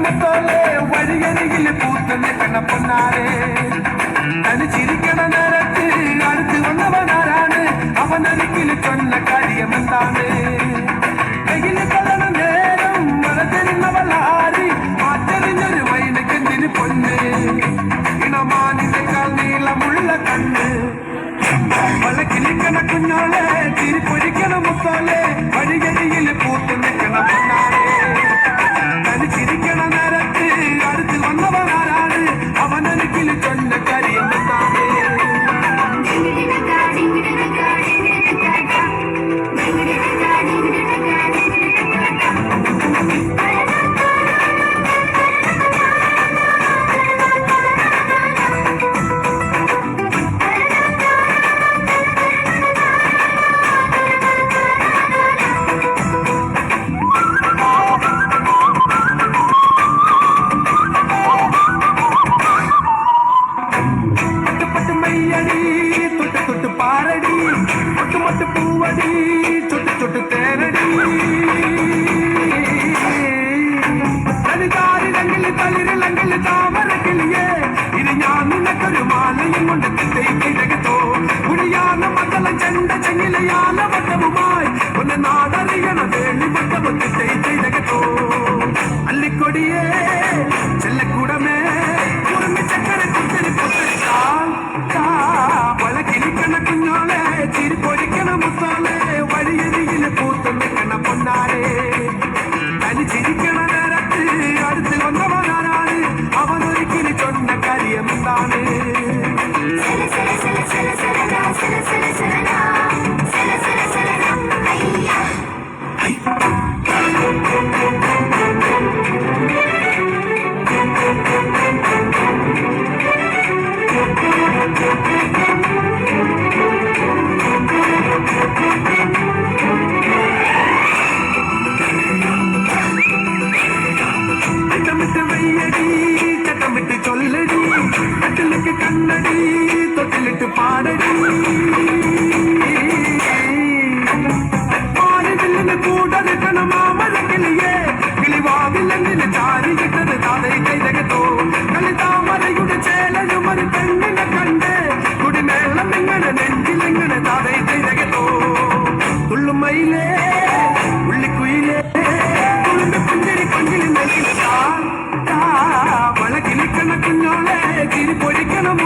മുത്തോലെ വഴിയരികിൽ പൂത്ത് നിൽക്കണ പൊന്നാരെ തനിച്ചിരിക്കണ നേരത്ത് അടുത്ത് വന്നവനാരാണ് അവനരികിൽ ചൊന്ന കാര്യമെന്താണ് കയ്യില് കൊള്ളണ നേരം മറന്നിരുന്നവളാരി മാറ്ററിഞ്ഞൊരു വൈനക്കെന്തിന് പൊന്ന് ഇണമാനിനേക്കാൾ നീളമുള്ള കണ്ണ് വളക്കിലിക്കണ കുഞ്ഞോളെ തിരിപ്പൊരിക്കണ മുത്തോലെ വഴിയരികിൽ പൂത്ത് നിൽക്കണ പൊന്നാരെ തനിച്ചിരിക്കണ നേരത്ത് അടുത്ത് വന്നവനാരാണ് അവനരികിൽ ചൊന്ന കാര്യമെന്താണ് അല്ലിക്കൊടിയേ ചെല്ലക്കൂടമേ ചക്കര കുത്തിരി വളക്കിരിക്കണ കുഞ്ഞോളെ ചിരിപ്പൊരിക്കണ മുത്തോളെ വഴിയരികിൽ പൂത്ത് നിൽക്കണ പൊന്നാരെ തനിച്ചിരിക്കണ നേരത്ത് അടുത്ത് വന്നവനാരാണ് അവനൊരിക്കൽ ചൊന്ന കാര്യമെന്താണ് ചട്ടമിട്ട് ചൊല്ലടി കട്ടിലേക്ക് കണ്ണടി തൊട്ടിലിട്ട് പാടടി പാലിന് കൂടലിട്ടണ മാമരക്കിളിയെ കിളിവാവില്ലെങ്കില് ചാരികിട്ടത് താതൈ കൈതകത്തോ കളിതാമരയുടെ ചേലരുമൊരു പെണ്ണിനെ കണ്ട് കുടിമേളം ഇങ്ങനെ നെഞ്ചിലിങ്ങനെ താതൈ കൈതകത്തോ തുള്ളുമയിലേ ഉള്ളിക്കുയിലേ തുളുമ്പി പുഞ്ചിരി കൊഞ്ചിൽ നൽകില്ല വളക്കിലിക്കണ കുഞ്ഞോളെ തിരിപ്പൊഴിക്കണം